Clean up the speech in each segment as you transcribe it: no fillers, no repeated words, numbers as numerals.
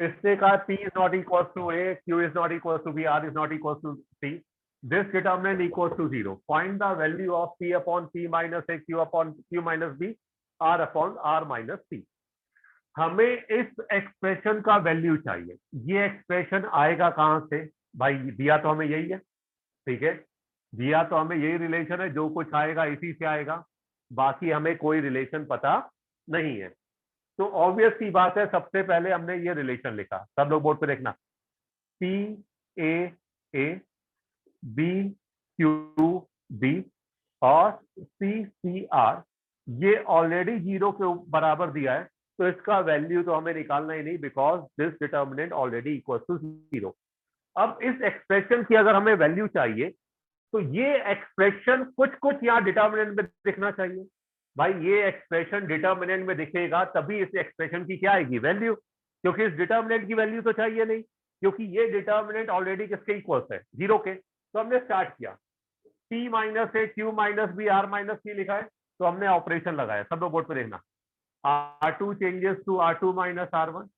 इसने कहा P is not equals to A, Q is not equals to B, R is not equals to C. This determinant equals to 0. Find the value of P upon P minus A, Q upon Q minus B, R upon R minus C. हमें इस expression का value चाहिए। ये expression आएगा कहां से भाई? दिया तो हमें यही है, ठीक है, दिया तो हमें यही रिलेशन है, जो कुछ आएगा इसी से आएगा, बाकी हमें कोई रिलेशन पता नहीं है। तो ऑब्वियस सी बात है, सबसे पहले हमने ये रिलेशन लिखा, सब लोग बोर्ड पे देखना, p a a, b q b और सी सी आर, ये ऑलरेडी 0 के बराबर दिया है, तो इसका वैल्यू तो हमें निकालना ही नहीं, because this determinant already equal to 0। अब इस एक्सप्रेशन की अगर हमें वैल्यू चाहिए, तो ये एक्सप्रेशन कुछ कुछ यहाँ डिटर्मिनेंट में दिखना चाहिए। भाई ये एक्सप्रेशन डिटर्मिनेंट में दिखेगा तभी इस एक्सप्रेशन की क्या आएगी? वैल्यू। क्योंकि इस डिटर्मिनेंट की वैल्यू तो चाहिए नहीं, क्योंकि ये डिटर्मिनेंट ऑलरेडी किसके इक्वल्स है? 0 के। तो हमने स्टार्ट किया, P minus a, Q minus b, R minus c लिखा है, तो हमने ऑपरेशन लगाया। सब लोग बोर्ड पे देखना, R2 changes to R2 minus R1,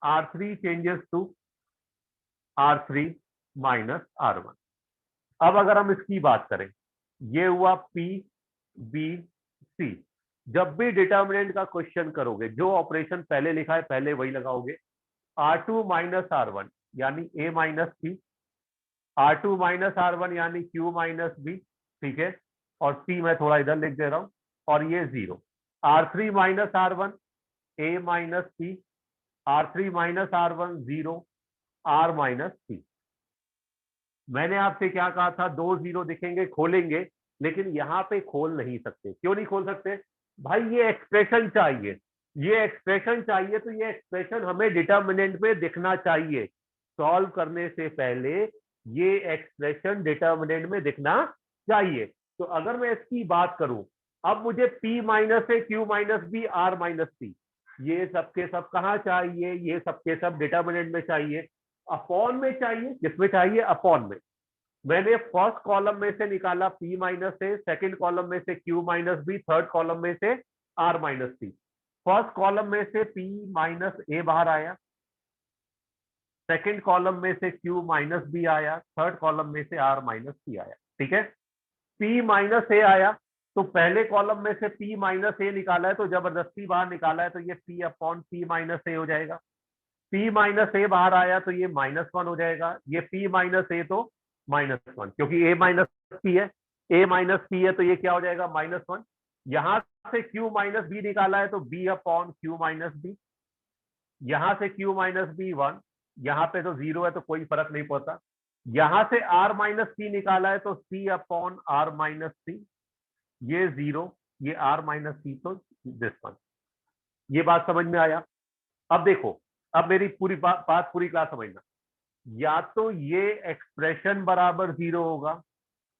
R3 changes to R3 minus R1। अब अगर हम इसकी बात करें, ये हुआ P B C। जब भी डिटर्मिनेंट का क्वेश्चन करोगे, जो ऑपरेशन पहले लिखा है पहले वही लगाओगे। R2 माइनस R1 यानी A minus C, R2 minus R1 यानी Q माइनस B, ठीक है, और C मैं थोड़ा इधर लिख दे रहा हूं, और ये 0। R3 minus R1 A minus C, R3 minus R1 0, R minus C। मैंने आपसे क्या कहा था? 2 0 दिखेंगे खोलेंगे, लेकिन यहां पे खोल नहीं सकते। क्यों नहीं खोल सकते भाई? ये एक्सप्रेशन चाहिए, ये एक्सप्रेशन चाहिए, तो ये एक्सप्रेशन हमें डिटर्मिनेंट में दिखना चाहिए। सॉल्व करने से पहले ये एक्सप्रेशन डिटर्मिनेंट में दिखना चाहिए। तो अगर मैं इसकी बात करूं, अब मुझे P minus a, Q minus b, R minus c, ये सबके सब कहां चाहिए? ये सबके सब डिटर्मिनेंट में चाहिए, अपॉन में चाहिए। किसमें चाहिए? अपॉन में। मैंने फर्स्ट कॉलम में से निकाला P minus a, second column में से Q minus b, third column में से R minus c. First column में से P माइनस ए बाहर आया, सेकेंड कॉलम में से Q माइनस बी आया, थर्ड कॉलम में से R माइनस सी आया, ठीक है। P माइनस ए आया, तो पहले कॉलम में से P माइनस ए निकाला है, तो जबरदस्ती बाहर निकाला है, तो ये P अपॉन P माइनस ए हो जाएगा। P माइनस ए बाहर आया तो ये -1 हो जाएगा, ये P माइनस ए तो -1, क्योंकि A माइनस P है, A माइनस P है, तो ये क्या हो जाएगा? -1। यहां से Q माइनस बी निकाला है, तो B upon Q minus b, यहां से Q माइनस बी 1, यहाँ पे तो 0 है तो कोई फर्क नहीं पड़ता। यहां से R माइनस सी निकाला है, तो C upon R minus c, ये 0, ये R माइनस सी, तो दिस वन। ये बात समझ में आया? अब देखो, अब मेरी पूरी बात पूरी क्लास समझना, या तो ये एक्सप्रेशन बराबर 0 होगा,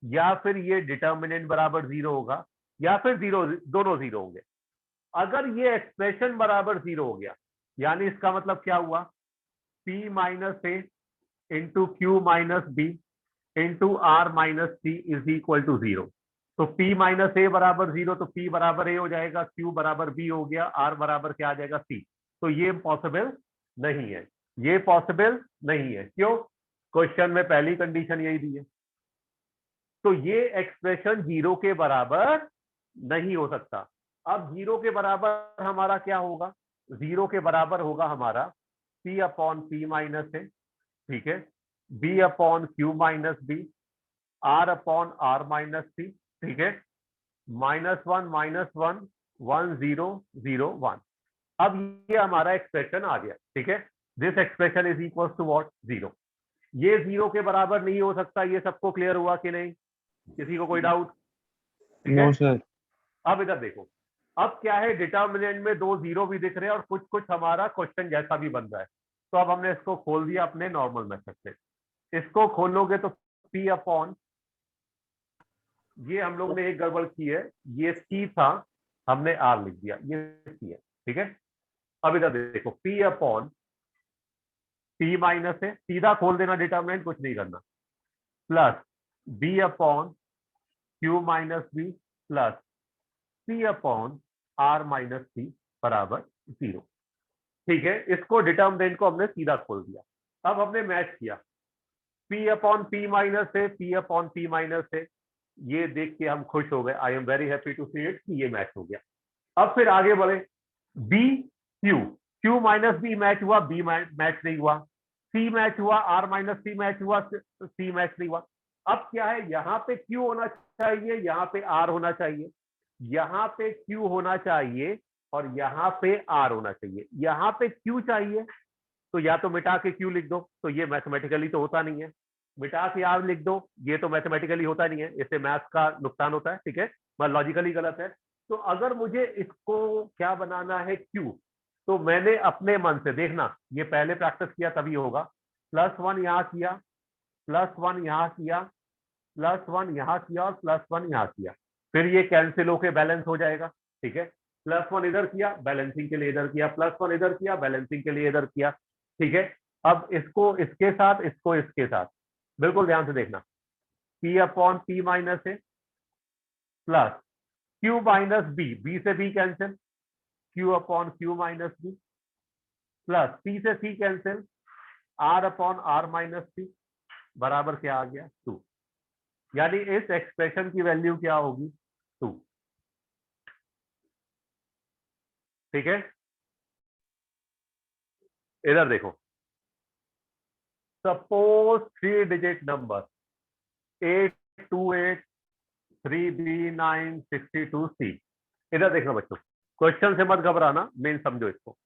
या फिर ये डिटर्मिनेंट बराबर 0 होगा, या फिर 0, दोनों 0 होंगे। अगर ये एक्सप्रेशन बराबर 0 हो गया, यानी इसका मतलब क्या हुआ? P minus a into q minus b into r minus c is equal to 0। तो P माइनस ए बराबर 0, तो P बराबर ए हो जाएगा, Q बराबर बी हो गया, R बराबर क्या आ जाएगा? C। तो ये पॉसिबल नहीं है, ये पॉसिबल नहीं है। क्यों? क्वेश्चन में पहली कंडीशन यही दी है, तो ये एक्सप्रेशन 0 के बराबर नहीं हो सकता। अब 0 के बराबर हमारा क्या होगा? 0 के बराबर होगा हमारा P upon P minus a, ठीक है, B upon Q minus b, R upon R minus c, ठीक है, -1 -1 1 0 0 1। अब ये हमारा एक्सप्रेशन आ गया, ठीक है। This expression is equal to what? 0। ये 0 के बराबर नहीं हो सकता। ये सबको क्लियर हुआ कि नहीं? किसी को कोई डाउट? ठीक है। No sir. अब इधर देखो, अब क्या है, डिटर्मिनेंट में 2 0 भी दिख रहे हैं और कुछ कुछ हमारा क्वेश्चन जैसा भी बन रहा है। तो अब हमने इसको खोल दिया अपने नॉर्मल मेथड से। इसको खोलोगे तो P अपॉन, ये हम लोग ने एक गड़बड़ की है, ये C था, हमने R लिख दिया, ये C है, ठीक है। अब इधर देखो, P अपॉन P माइनस है, सीधा खोल देना डिटर्मिनेंट, कुछ नहीं करना, plus B upon Q minus b plus C upon R minus c बराबर 0। ठीक है, इसको डिटर्मिनेंट को हमने सीधा खोल दिया। अब हमने मैच किया P अपॉन P माइनस है, P अपॉन P माइनस है, ये देख के हम खुश हो गए। I am very happy to see it कि ये मैच हो गया। अब फिर आगे बढ़े, B Q, Q minus B match हुआ, B मैच नहीं हुआ, C मैच हुआ, R माइनस C मैच हुआ, C मैच नहीं हुआ। अब क्या है, यहाँ पे Q होना चाहिए, यहाँ पे R होना चाहिए, यहाँ पे Q होना चाहिए और यहाँ पे R होना चाहिए। यहाँ पे Q चाहिए तो या तो मिटा के Q लिख दो, तो ये मैथमेटिकली तो होता नहीं है, मिटा के R लिख दो, ये तो मैथमेटिकली होता नहीं है, इससे मैथ्स का नुकसान होता है, ठीक है, मतलब लॉजिकली गलत है। तो अगर मुझे इसको क्या बनाना है Q, तो मैंने अपने मन से, देखना ये पहले प्रैक्टिस किया तभी होगा, +1 यहाँ किया, +1 यहाँ किया, +1 यहाँ किया और +1 यहाँ किया, फिर ये कैंसिल होके बैलेंस हो जाएगा, ठीक है। +1 इधर किया, बैलेंसिंग के लिए इधर किया, +1 इधर किया, बैलेंसिंग के लिए इधर किया, ठीक है। अब इसको इसके साथ, इसको इसके साथ, बिल्कुल ध्यान से देखना, P अपॉन P माइनस है plus Q minus B, B से B cancel, Q upon Q minus B plus C से C cancel, R upon R minus C बराबर क्या आ गया 2। यानी इस एक्सप्रेशन की वैल्यू क्या होगी 2, ठीक है। इधर देखो, suppose 3 digit number 828 3B9 62C। इधर देखना बच्चों, क्वेश्चन से मत घबराना, मेन समझो इसको।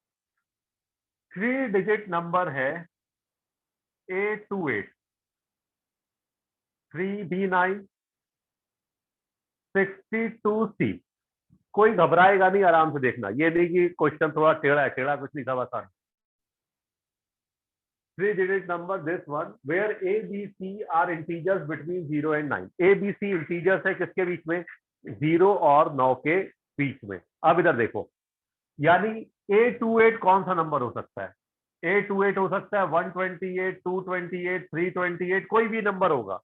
3 डिजिट नंबर है 828 3B9 62C। कोई घबराएगा नहीं, आराम से देखना, ये नहीं कि क्वेश्चन थोड़ा टेढ़ा है, टेढ़ा कुछ नहीं, सब आसान। 3 digit number, this one, where A, B, C are integers between 0 and 9। A, B, C integers है किसके बीच में, 0 और 9 के बीच में। अब इधर देखो, यानी A28 कौन सा नंबर हो सकता है, A28 हो सकता है 128, 228, 328, कोई भी नंबर होगा।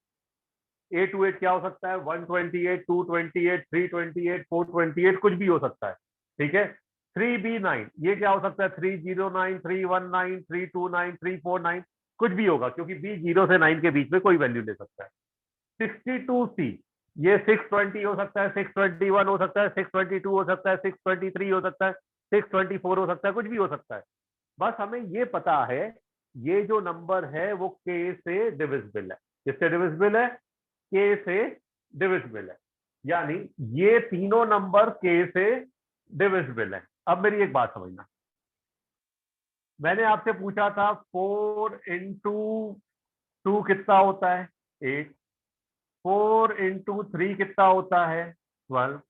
A28 क्या हो सकता है, 128, 228, 328, 428, कुछ भी हो सकता है, ठीक है। 3B9 ये क्या हो सकता है, 309, 319, 329, 349, कुछ भी होगा, क्योंकि B 0 से 9 के बीच में कोई वैल्यू ले सकता है। 62C ये 620 हो सकता है, 621 हो सकता है, 622 हो सकता है, 623 हो सकता है, 624 हो सकता है, कुछ भी हो सकता है। बस हमें ये पता है ये जो नंबर है वो K से डिविजिबल है। किससे डिविजिबल है, K से डिविजिबल है, यानी ये तीनों नंबर K से डिविजिबल है। अब मेरी एक बात समझना, मैंने आपसे पूछा था 4 इंटू 2 कितना होता है 8, 4 इंटू 3 कितना होता है 12,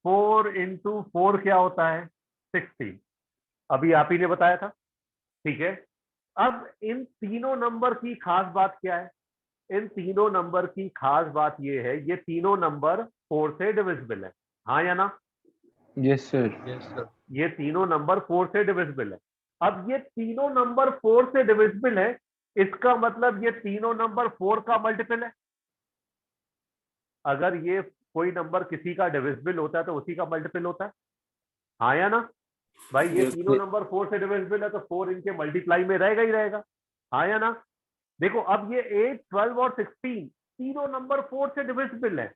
4 इंटू 4 क्या होता है 16। अभी आप ही ने बताया था, ठीक है। अब इन तीनों नंबर की खास बात क्या है, इन तीनों नंबर की खास बात ये है, ये तीनों नंबर 4 से डिविजिबल है, हाँ या ना। Yes sir. ये तीनों नंबर 4 से डिविजिबल है। अब ये तीनों नंबर 4 से डिविजिबल है, इसका मतलब ये तीनों नंबर 4 का मल्टीपल है। अगर ये कोई नंबर किसी का डिविजिबल होता है तो उसी का मल्टीपल होता है, हाँ या ना भाई। ये तीनों नंबर 4 से डिविजिबल है तो 4 इनके मल्टीप्लाई में रहेगा ही रहेगा, हाँ या ना। देखो अब ये 8, 12 और 16 तीनों नंबर 4 से डिविजिबल है,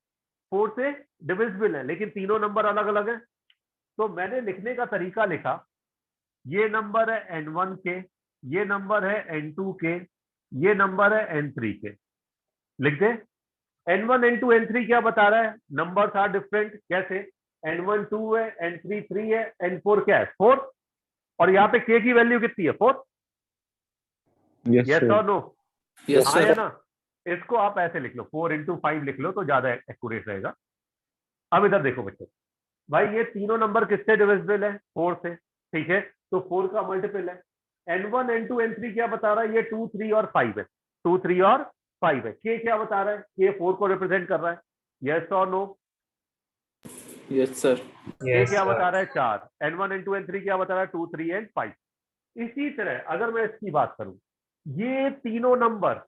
4 से डिविजिबल है, लेकिन तीनों नंबर अलग अलग है। तो मैंने लिखने का तरीका लिखा, ये नंबर है n1 के, ये नंबर है n2 के, ये नंबर है n3 के। लिख दे, n1 n2 n3 क्या बता रहा है, नंबर्स आर डिफरेंट। कैसे, n1 2 है, n3 3 है, n4 क्या है 4, और यहाँ पे k की वैल्यू कितनी है 4। यस और नो, हाँ या ना। इसको आप ऐसे लिख लो, 4 इंटू 5 लिख लो तो ज्यादा एक्यूरेट रहेगा। अब इधर देखो बच्चों, भाई ये तीनों नंबर किससे डिविजिबल है 4 से, ठीक है, तो 4 का मल्टीपल है। n1 n2 n3 क्या बता रहा है, ये 2 3 और 5 है, 2 3 और 5 है। k क्या बता रहा है, k 4 को रिप्रेजेंट कर रहा है, यस और नो। Yes sir. k क्या बता रहा है 4, n1 n2 n3 क्या बता रहा है 2 3 एंड 5। इसी तरह अगर मैं इसकी बात करूं, ये तीनों नंबर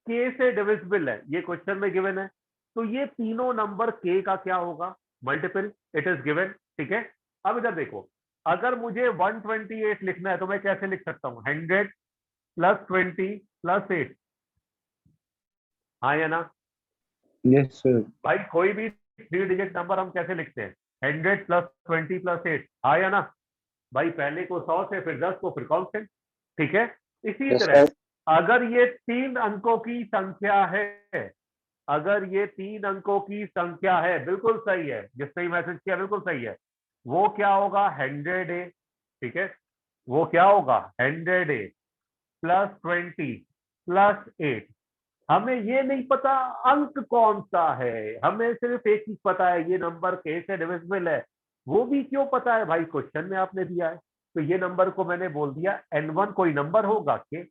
k से डिविजिबल है, ये क्वेश्चन में गिवन है, तो ये तीनों नंबर k का क्या होगा मल्टीपल, इट इज गिवन, ठीक है। अब इधर देखो, अगर मुझे 128 लिखना है तो मैं कैसे लिख सकता हूँ? 100 प्लस 20 प्लस 8, हाँ या ना? Yes, sir. भाई कोई भी 3 डिजिट नंबर हम कैसे लिखते हैं? 100 प्लस 20 प्लस 8, हाँ या ना? भाई पहले को 100 से, फिर 10 को, फिर कांस्टेंट। ठीक है, इसी Yes, तरह sir. अगर ये 3 अंकों की संख्या है, अगर ये 3 अंकों की संख्या है, बिल्कुल सही है, जिसने ही मैसेज किया बिल्कुल सही है, वो क्या होगा? 100A। ठीक है, वो क्या होगा? 100A plus 20 plus 8। हमें ये नहीं पता अंक कौन सा है, हमें सिर्फ एक चीज पता है, ये नंबर के से डिविजिबल है। वो भी क्यों पता है भाई? क्वेश्चन में आपने दिया है, तो ये नंबर को मैंने बोल दिया n1 कोई नंबर होगा के।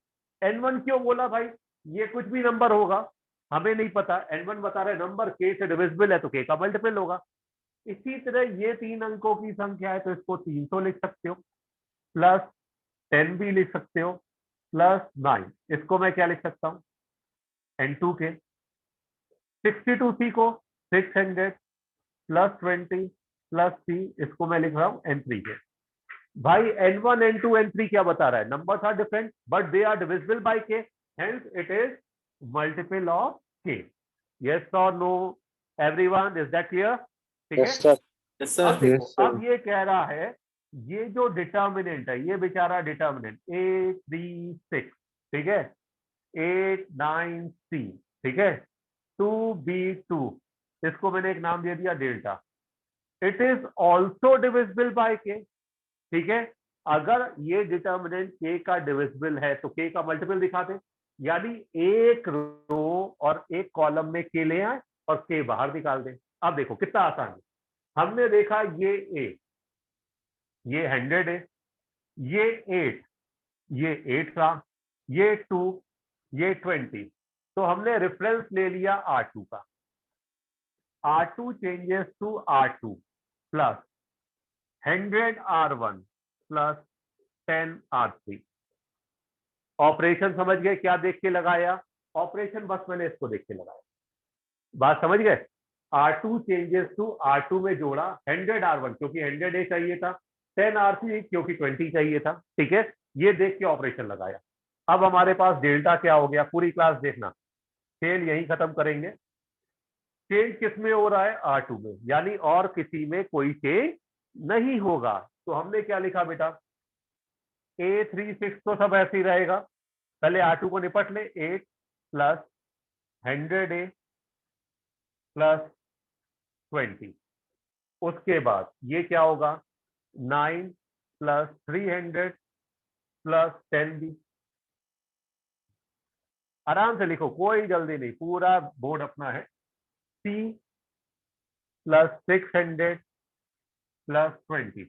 n1 क्यों बोला भाई? ये कुछ भी नंबर होगा, हमें नहीं पता। n1 बता रहे नंबर के से डिविजिबल है तो के का मल्टीपल होगा। इसी तरह ये 3 अंकों की संख्या है तो इसको 300 लिख सकते हो, प्लस 10 भी लिख सकते हो, प्लस 9। इसको मैं क्या लिख सकता हूँ? n2 के। 62C को 600 प्लस 20 प्लस C, इसको मैं लिख रहा हूं n3 के। भाई n1 n2 n3 क्या बता रहा है? Numbers are different but they are divisible by k, hence it is multiple of k। Yes और no everyone, is that clear? ठीक है, Yes, sir. Yes, sir. अब देखो, Yes, sir. अब ये कह रहा है ये जो डिटर्मिनेंट है, ये बेचारा डिटर्मिनेंट 8 3 6, ठीक है, 8 9 C, ठीक है, 2b2, इसको मैंने एक नाम दे दिया delta. It is also divisible by के। ठीक है, अगर ये डिटर्मिनेंट के का डिविजिबल है तो के का मल्टीपल दिखा दे, यानी एक रो और एक कॉलम में के ले आए और के बाहर निकाल दे। अब देखो कितना आसान है। हमने देखा ये ए, ये 100 है, ये 8, ये 8 था, ये 2, ये 20, तो हमने रेफरेंस ले लिया R2 का। R2 changes to R2 plus 100 R1 plus 10 R3। Operation समझ गए? क्या देख के लगाया ऑपरेशन? बस मैंने इसको देख के लगाया, बात समझ गए? R2 चेंजेस टू R2 में जोड़ा 100 R1 क्योंकि 100A चाहिए था, 10 R3 क्योंकि 20 चाहिए था। ठीक है, ये देख के ऑपरेशन लगाया। अब हमारे पास डेल्टा क्या हो गया? पूरी क्लास देखना, खेल यही खत्म करेंगे। चेंज किस में हो रहा है? R2 में, यानी और किसी में कोई चेंज नहीं होगा। तो हमने क्या लिखा बेटा? A36 तो सब ऐसे ही रहेगा। पहले R2 को निपट ले, 8 प्लस 100A प्लस 20। उसके बाद ये क्या होगा? 9 प्लस 300 प्लस 10B। आराम से लिखो, कोई जल्दी नहीं, पूरा बोर्ड अपना है। C plus 600 plus 20।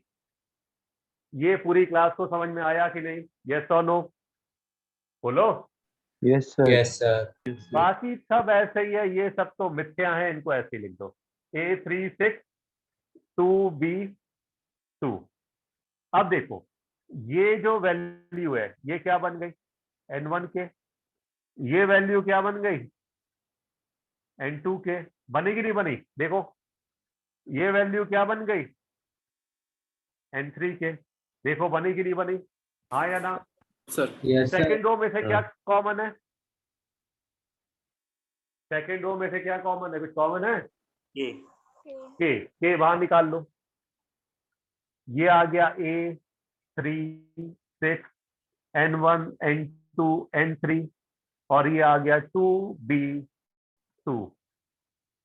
ये पूरी क्लास को समझ में आया कि नहीं? यस और नो बोलो। Yes, sir. Yes, sir. बाकी सब ऐसे ही है, ये सब तो मिथ्या है, इनको ऐसे ही लिख दो। A36 2B2। अब देखो ये जो वैल्यू है ये क्या बन गई? n1 के। ये वैल्यू क्या बन गई? n2 के। बनेगी नहीं बनी? देखो ये वैल्यू क्या बन गई? n3 के। देखो बनेगी नहीं बनी? हाँ या ना? Sir. Yes, sir. Second row में से क्या कॉमन है? सेकेंड रो में से क्या कॉमन है? कुछ कॉमन है? के बाहर निकाल लो। ये आ गया A3 6 n1 n2 n3 और ये आ गया 2b2।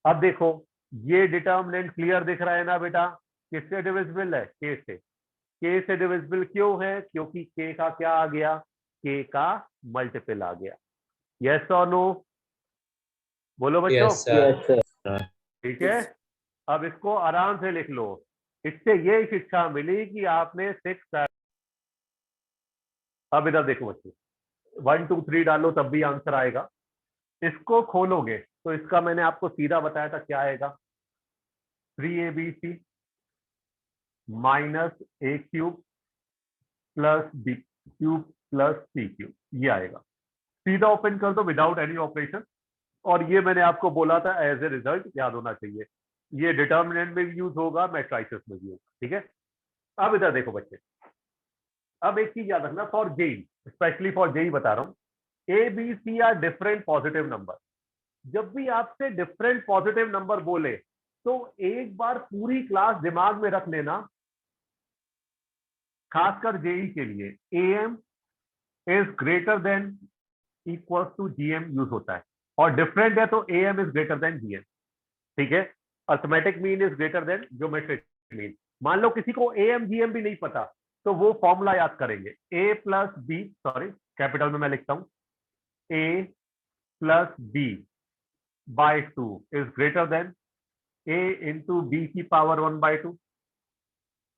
अब देखो ये डिटर्मिनेंट क्लियर दिख रहा है ना बेटा? किससे डिविजिबल है? के से। के से डिविजिबल क्यों है? क्योंकि के का क्या आ गया? के का मल्टीपल आ गया। यस और नो बोलो बच्चों। Yes, sir. Yes, sir. ठीक है, अब इसको आराम से लिख लो। इससे ये शिक्षा मिली कि आपने 6। अब इधर देखो बच्चे, 1 2 3 डालो तब भी आंसर आएगा। इसको खोलोगे तो इसका मैंने आपको सीधा बताया था क्या आएगा? 3ABC minus A cube plus B cube plus C cube, ये आएगा। सीधा ओपन कर दो विदाउट एनी ऑपरेशन। और ये मैंने आपको बोला था एज ए रिजल्ट याद होना चाहिए। ये डिटर्मिनेंट में भी यूज होगा, मैट्रिसेस में भी होगा। ठीक है, अब इधर देखो बच्चे, अब एक चीज याद रखना, for JEE, specially for JEE बता रहा हूं, a B c are different positive number. जब भी आपसे डिफरेंट पॉजिटिव नंबर बोले तो एक बार पूरी क्लास दिमाग में रख लेना, खासकर जेई के लिए AM is greater than equal to GM use होता है, और डिफरेंट है तो AM is greater than GM. ठीक है, arithmetic mean is greater than geometric mean. मान लो किसी को एएम जीएम भी नहीं पता, तो वो फॉर्मूला याद करेंगे, a plus b, sorry capital में मैं लिखता हूं, a plus b by 2 is greater than a into b की पावर 1/2।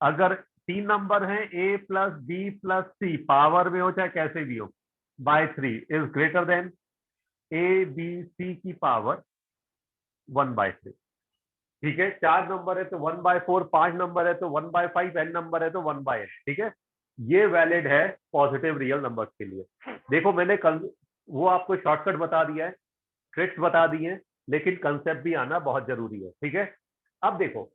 अगर 3 नंबर हैं, a plus B plus c, power में हो चाहे कैसे भी हो, by 3 is greater than A B C की पावर 1/3। ठीक है, 4 नंबर है तो 1/4, 5 नंबर है तो 1/5, n नंबर है तो 1/n। ठीक है, ये वैलिड है पॉजिटिव रियल नंबर के लिए। देखो मैंने कल वो आपको शॉर्टकट बता दिया है, ट्रिक्स बता दी है, लेकिन कंसेप्ट भी आना बहुत जरूरी है। ठीक है, अब देखो,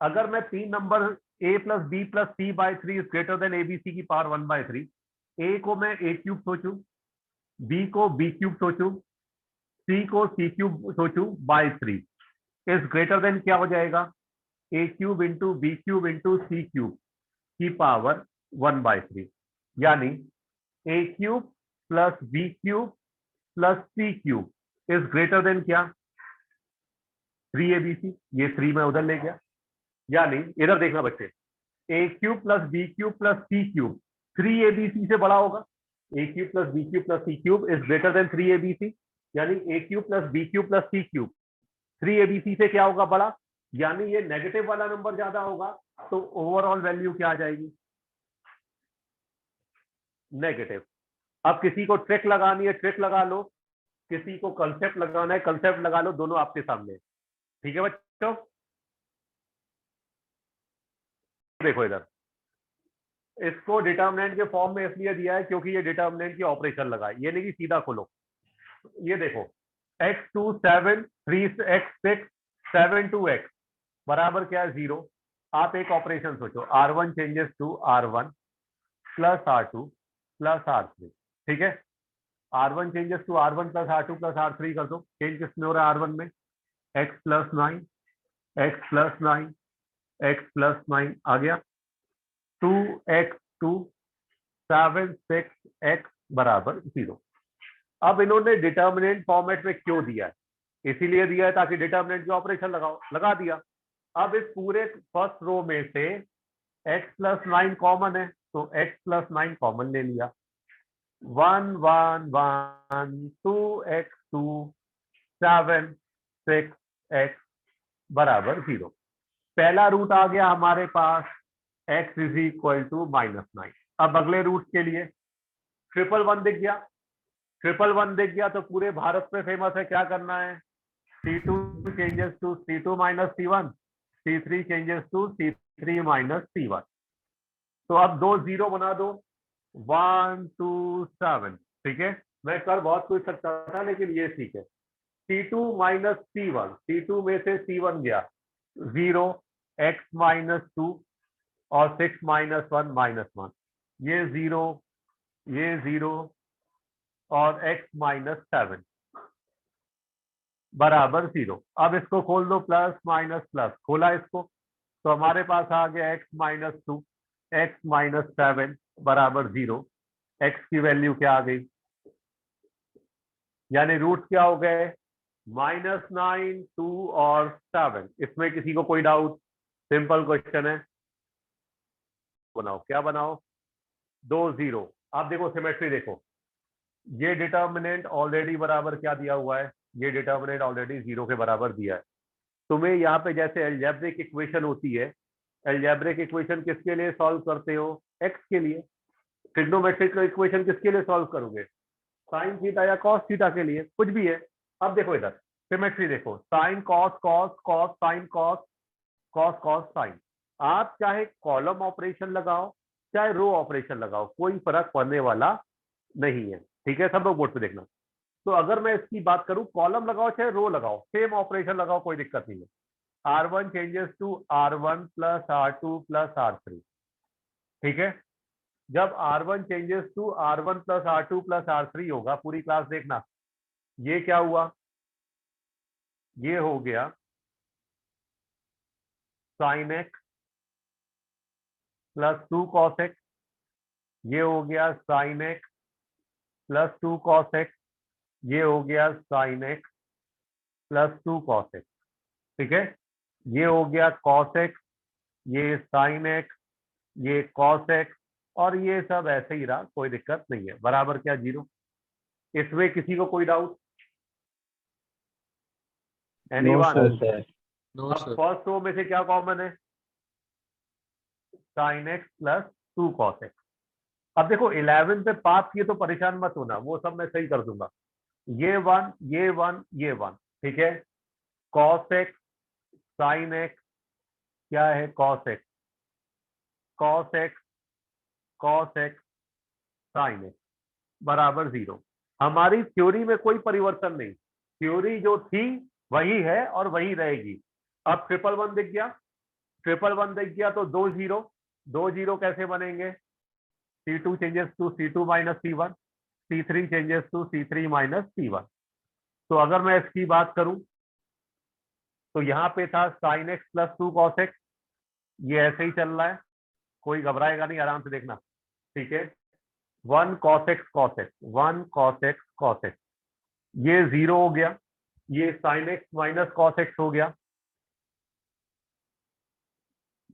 अगर मैं 3 number a plus B plus C by 3 is greater than A B C की पावर 1/3, ए को मैं a क्यूब सोचूं, बी को b क्यूब सोचूं, सी को c क्यूब सोचूं बाय 3 इज ग्रेटर देन क्या हो जाएगा, a cube into B cube into C cube की पावर 1/3, यानी a cube plus B cube plus C cube is greater than क्या, 3abc। ये 3 मैं उधर ले गया, यानी इधर देखना बच्चे, a cube plus B cube plus C cube 3abc से बड़ा होगा। A cube plus B cube plus C cube is greater than 3abc, यानी a cube plus B cube plus C cube 3abc से क्या होगा, बड़ा, यानी ये नेगेटिव वाला नंबर ज्यादा होगा, तो ओवरऑल वैल्यू क्या आ जाएगी, नेगेटिव। अब किसी को ट्रिक लगानी है, ट्रिक लगा लो, किसी को कंसेप्ट लगाना है, कंसेप्ट लगा लो, दोनों आपके सामने। ठीक है बच्चों, देखो इधर, इसको डिटर्मिनेंट के फॉर्म में इसलिए दिया है क्योंकि ये डिटर्मिनेंट की ऑपरेशन लगा है, ये नहीं कि सीधा खोलो। ये देखो, x2 7 3x6 7 2x बराबर क्या है, 0। आप एक ऑपरेशन सोचो, r1 changes to r1 plus r2 plus r3। ठीक है, r1 changes to r1 plus r2 plus r3 कर दो, चेंज किसमें हो रहा है, r1 में, x plus 9 x plus 9 x plus 9 आ गया, 2x2 7 6x बराबर 0। अब इन्होंने डिटर्मिनेंट फॉर्मेट में क्यों दिया है, इसीलिए दिया है ताकि डिटर्मिनेंट की ऑपरेशन लगाओ, लगा दिया। अब इस पूरे फर्स्ट रो में से x प्लस 9 कॉमन है, तो x प्लस 9 कॉमन ले लिया, 1 1 1 2x2 7 6x बराबर 0। पहला रूट आ गया हमारे पास, x इज इक्वल टू -9। अब अगले रूट के लिए 111 दिख गया, 111 दिख गया तो पूरे भारत में फेमस है, क्या करना है, C2 changes to C2 minus C1, C3 changes to C3 minus C1। तो अब 2 0 बना दो, 1 2 7। ठीक है, मैं कर बहुत कुछ सकता था लेकिन ये ठीक है, C2 माइनस C1, C2 में से C1 गया 0, x माइनस 2 और 6 माइनस 1 -1, ये 0 ये 0 और x माइनस 7 बराबर 0। अब इसको खोल दो, प्लस माइनस प्लस, खोला इसको तो हमारे पास आ गया x माइनस 2 x माइनस 7 बराबर 0। x की वैल्यू क्या आ गई, यानी रूट क्या हो गए, -9 2 और 7। इसमें किसी को कोई डाउट, सिंपल क्वेश्चन है, बनाओ, क्या बनाओ, 2 0। आप देखो सिमेट्री देखो, ये डिटर्मिनेंट ऑलरेडी बराबर क्या दिया हुआ है, ये डिटर्मिनेंट ऑलरेडी 0 के बराबर दिया है। तुम्हें यहाँ पे जैसे एल्जेब्रिक इक्वेशन होती है, एल्जेब्रिक इक्वेशन किसके लिए सॉल्व करते हो, x के लिए। ट्रिग्नोमेट्रिक इक्वेशन किसके लिए सॉल्व करोगे, साइन थीटा या कॉस थीटा के लिए, कुछ भी है। अब देखो इधर सिमेट्री देखो, sine cos cos cos sine cos cos cos sine. आप चाहे कॉलम ऑपरेशन लगाओ चाहे रो ऑपरेशन लगाओ, कोई फर्क पड़ने वाला नहीं है। ठीक है, सब लोग बोर्ड पे देखना। तो अगर मैं इसकी बात करूं, कॉलम लगाओ चाहे रो लगाओ, सेम ऑपरेशन लगाओ, कोई दिक्कत नहीं है। r1 changes to r1 plus r2 plus r3, ठीक है। जब R1 changes to R1 plus R2 plus R3 होगा, पूरी क्लास देखना, ये क्या हुआ, ये हो गया sign x plus 2 cos x, ये हो गया sign x plus 2 cos x, ये हो गया sign x plus 2 cos x. ठीक है, ये हो गया कॉस एक्स, ये साइन एक्स, ये कॉस एक्स, और ये सब ऐसे ही रहा, कोई दिक्कत नहीं है, बराबर क्या 0। इसमें किसी को कोई doubt? No, anyone? sir. No अब सर। फर्स्ट रो में से क्या कॉमन है, sine x plus 2 cos x. अब देखो 11 पे पास किए तो परेशान मत होना, वो सब मैं सही कर दूंगा। ये 1, ये 1, ये 1, ठीक है। कॉस एक्स साइन एक्स, क्या है cos x, cos x cos x sine x बराबर 0। हमारी थ्योरी में कोई परिवर्तन नहीं, थ्योरी जो थी वही है और वही रहेगी। अब ट्रिपल वन दिख गया, ट्रिपल वन दिख गया तो 2 0, 2 0 कैसे बनेंगे, C2 changes to C2 minus C1, C3 changes to C3 minus C1। तो अगर मैं इसकी बात करूं तो यहाँ पे था sign x plus 2 cos x, ये ऐसे ही चल रहा है, कोई घबराएगा नहीं, आराम से देखना। ठीक है, 1 cos x cos x, 1 cos x cos x, ये 0 हो गया, ये sine x minus cos x हो गया,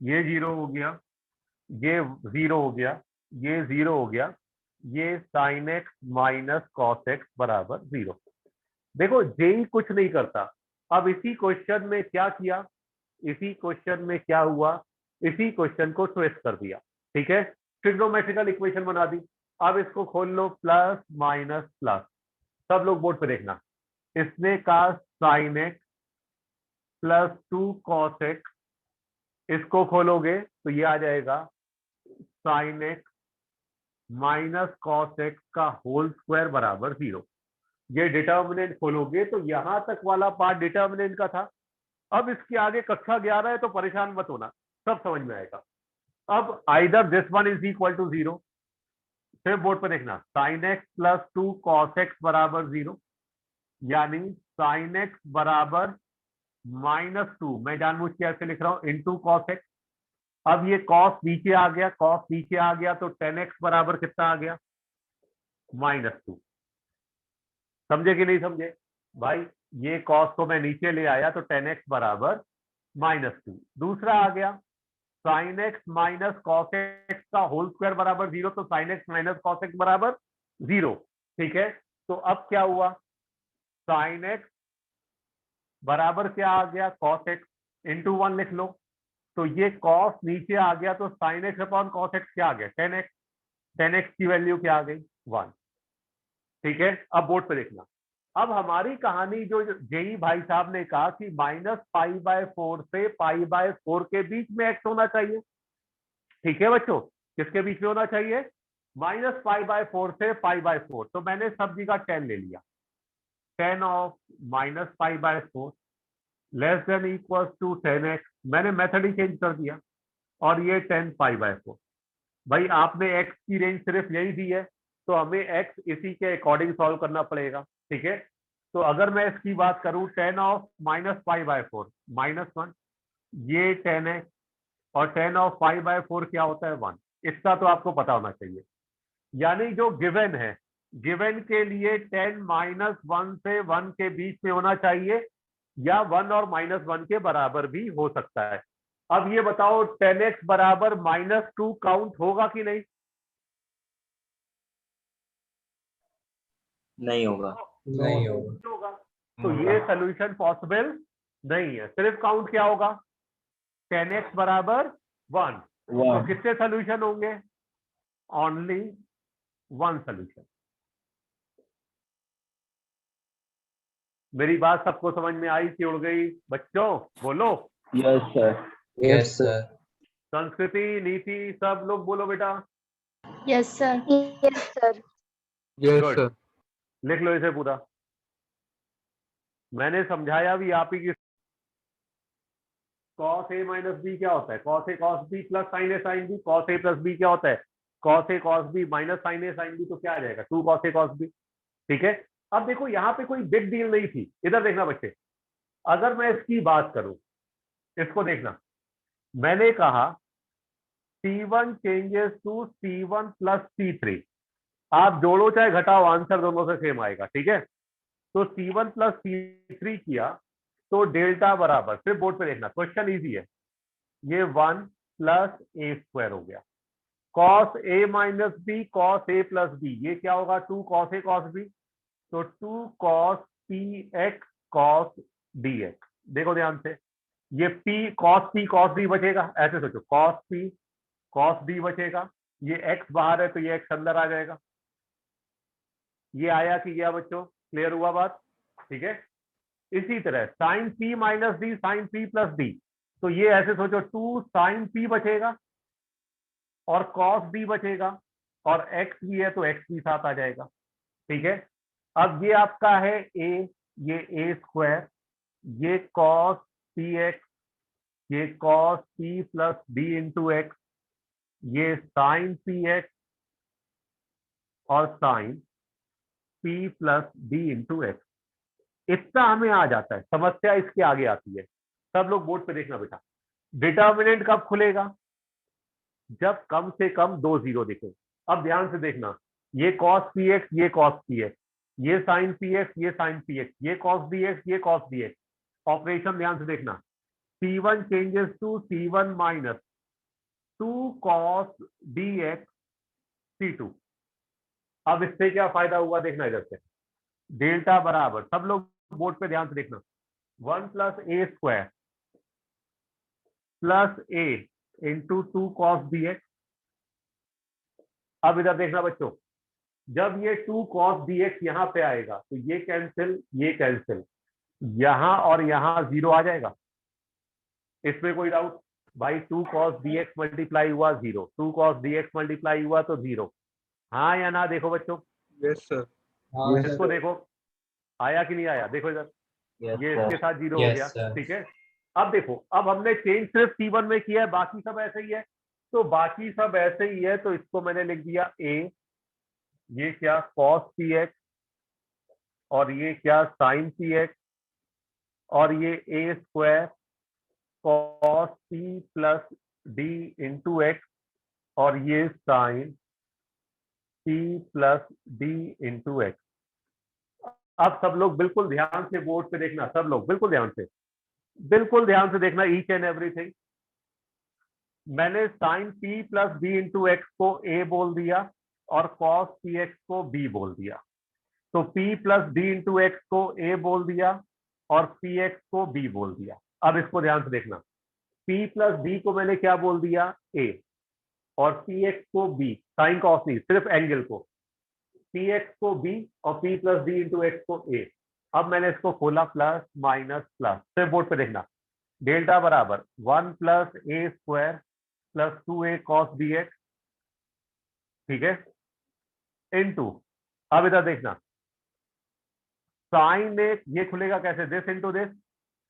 ये 0 हो गया, ये 0 हो गया, ये 0 हो गया, ये sine x minus cos x बराबर 0। देखो जेई कुछ नहीं करता। अब इसी क्वेश्चन में क्या किया, इसी क्वेश्चन में क्या हुआ, इसी क्वेश्चन को ट्विस्ट कर दिया। ठीक है, ट्रिग्नोमेट्रिकल इक्वेशन बना दी। अब इसको खोल लो, प्लस माइनस प्लस, सब लोग बोर्ड पे देखना। इसने कहा sign x plus 2 cos x, इसको खोलोगे तो ये आ जाएगा sine x minus cos x का होल स्क्वायर बराबर 0। ये डिटर्मिनेंट खोलोगे तो यहां तक वाला पार्ट डिटर्मिनेंट का था। अब इसके आगे कक्षा 11 है तो परेशान मत होना, सब समझ में आएगा। अब either this one is equal to 0, फिर बोर्ड पर देखना, sine x plus 2 cos x बराबर 0, यानी साइन एक्स बराबर -2, मैं जानबूझ के ऐसे लिख रहा हूं, इंटू कॉस एक्स। अब ये कॉस नीचे आ गया, कॉस नीचे आ गया तो tan x बराबर कितना आ गया, -2। समझे कि नहीं समझे भाई, ये कॉस को मैं नीचे ले आया तो tan x बराबर -2। दूसरा आ गया sine x minus cos x का होल स्क्वायर बराबर 0, तो sine x minus cos x बराबर 0। ठीक है, तो अब क्या हुआ, साइन एक्स बराबर क्या आ गया, कॉस एक्स इंटू 1 लिख लो, तो ये कॉस नीचे आ गया तो sine x upon cos x क्या आ गया, tan x, tan x की वैल्यू क्या आ गई 1। ठीक है, अब बोर्ड पे देखना। अब हमारी कहानी जो जेई भाई साहब ने कहा कि -π/4 से π/4 के बीच में एक्स होना चाहिए। ठीक है बच्चों, किसके बीच में होना चाहिए, -π/4 से π/4, तो मैंने सब जगह 10 ले लिया, tan of -π/4 less than equal to tan x, मैंने मेथड ही चेंज कर दिया, और ये tan π/4। भाई आपने x की रेंज सिर्फ यही दी है तो हमें x इसी के अकॉर्डिंग सॉल्व करना पड़ेगा। ठीक है, तो अगर मैं इसकी बात करूं, tan ऑफ -π/4 -1, ये tan है, और tan ऑफ π/4 क्या होता है 1, इसका तो आपको पता होना चाहिए। यानी जो गिवन है, गिवन के लिए tan -1 से 1 के बीच में होना चाहिए, या 1 और -1 के बराबर भी हो सकता है। अब ये बताओ tan x बराबर -2 काउंट होगा कि नहीं, नहीं होगा। नहीं होगा। होगा। तो ये सोल्यूशन पॉसिबल नहीं है, सिर्फ काउंट क्या होगा, tan x बराबर 1, तो 1 कितने सोल्यूशन होंगे, ओनली 1 सोल्यूशन। मेरी बात सबको समझ में आई कि उड़ गई, बच्चों बोलो। Yes sir. Yes sir. संस्कृति नीति सब लोग बोलो बेटा। Yes sir. Yes sir. Yes Good. Sir. लिख लो इसे पूरा, मैंने समझाया भी आप ही की कॉस ए माइनस बी क्या होता है? Cos A cos B plus sign A sine B. Cos A plus B क्या होता है? Cos A cos b minus sign A sine b. तो क्या आ जाएगा? 2 कॉस ए कॉस बी। ठीक है, अब देखो यहाँ पे कोई बिग डील नहीं थी। इधर देखना बच्चे, अगर मैं इसकी बात करूं, इसको देखना, मैंने कहा C1 changes to C1 plus C3। आप जोड़ो चाहे घटाओ, आंसर दोनों से सेम आएगा। ठीक है, तो C1 प्लस C3 किया तो डेल्टा बराबर, फिर बोर्ड पे देखना, क्वेश्चन इजी है, ये 1 प्लस ए स्क्वायर हो गया। Cos A minus B cos A plus B, ये क्या होगा? 2 कॉस ए कॉस बी। तो 2 cos p x cos d x. देखो ध्यान से, ये पी कॉस डी बचेगा, ऐसे सोचो, कॉस पी कॉस डी बचेगा, ये एक्स बाहर है तो ये एक्स अंदर आ जाएगा। ये आया कि गया बच्चों? क्लियर हुआ बात? ठीक है, इसी तरह sine p minus d sine p plus d, तो ये ऐसे सोचो, 2 साइन पी बचेगा और कॉस डी बचेगा, और एक्स भी है तो एक्स भी साथ आ जाएगा। ठीक है, अब ये आपका है ए, ये ए स्क्वायर, ये कॉस पी एक्स, ये cos p plus d into x, ये साइन पी एक्स और sine p plus d into x. इतना हमें आ जाता है, समस्या इसके आगे आती है। सब लोग बोर्ड पे देखना बेटा, डिटर्मिनेंट कब खुलेगा? जब कम से कम 2 जीरो दिखे। अब ध्यान से देखना, ये कॉस पी एक्स, ये कॉस पी एक्स, ये साइन पी एक्स, ये साइन पी एक्स, ये कॉस डी एक्स, ये कॉस डी एक्स। ऑपरेशन ध्यान से देखना, C1 changes to C1 minus 2 cos d x C2। अब इससे क्या फायदा हुआ देखना इधर से, डेल्टा बराबर, सब लोग बोर्ड पे ध्यान से देखना, 1 plus a square plus A into 2 cos d x. अब इधर देखना बच्चों, जब ये 2 कॉस डी एक्स यहां पे आएगा तो ये कैंसिल, ये कैंसिल, यहां और यहां जीरो आ जाएगा। इसमें कोई डाउट? भाई 2 कॉस डी एक्स मल्टीप्लाई हुआ 0, 2 कॉस डी एक्स मल्टीप्लाई हुआ तो 0। हाँ या ना? देखो बच्चों, Yes, sir. हाँ Yes, इसको देखो, आया कि नहीं आया? देखो इधर, yes ये sir. इसके साथ 0 हो Yes, गया। sir. ठीक है, अब देखो, अब हमने चेंज सिर्फ C1 में किया है, बाकी सब ऐसे ही है। तो बाकी सब ऐसे ही है, तो इसको मैंने लिख दिया ए, ये क्या कॉस पी एक्स, और ये क्या साइन पी एक्स, और ये a square cos p plus d into x, और ये sine p plus d into x. अब सब लोग बिल्कुल ध्यान से बोर्ड पे देखना, सब लोग बिल्कुल ध्यान से देखना, ईच एंड एवरीथिंग। मैंने sine p plus b into x को ए बोल दिया और कॉस पी एक्स को बी बोल दिया। तो p plus d into x को ए बोल दिया और पी एक्स को बी बोल दिया। अब इसको ध्यान से देखना, पी प्लस डी को मैंने क्या बोल दिया? ए, और पी एक्स को बी, साइन कॉस नहीं, सिर्फ एंगल को, पी एक्स को बी और p plus d into x को ए। अब मैंने इसको खोला, प्लस माइनस प्लस, सिर्फ बोर्ड पे देखना, डेल्टा बराबर 1 plus a square plus 2a cos d x. ठीक है, इनटू, अब इधर देखना, साइन ए, ये खुलेगा कैसे? This into this,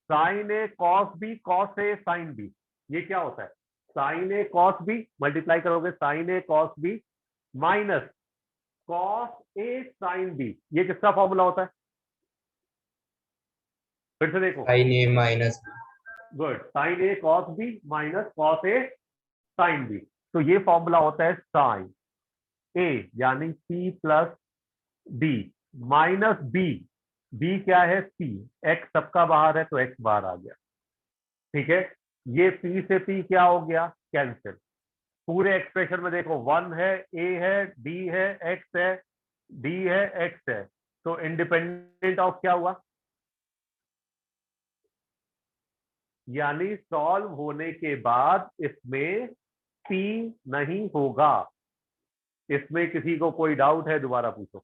sine a cos b cos a sine b. ये क्या होता है? Sine a cos b, multiply करोगे sine a cos b minus cos a sine b. ये किसका फॉर्मूला होता है? फिर से देखो, sin a minus b. Good, sine a cos b minus cos a sine b. तो ये फॉर्मूला होता है साइन ए यानी c plus d minus b, b क्या है? सी, एक्स सबका बाहर है तो एक्स बाहर आ गया। ठीक है, ये पी से पी क्या हो गया? कैंसिल। पूरे एक्सप्रेशन में देखो, 1 है, ए है, डी है, एक्स है, डी है, एक्स है, तो इंडिपेंडेंट ऑफ क्या हुआ? यानी सॉल्व होने के बाद इसमें पी नहीं होगा। इसमें किसी को कोई डाउट है? दोबारा पूछो।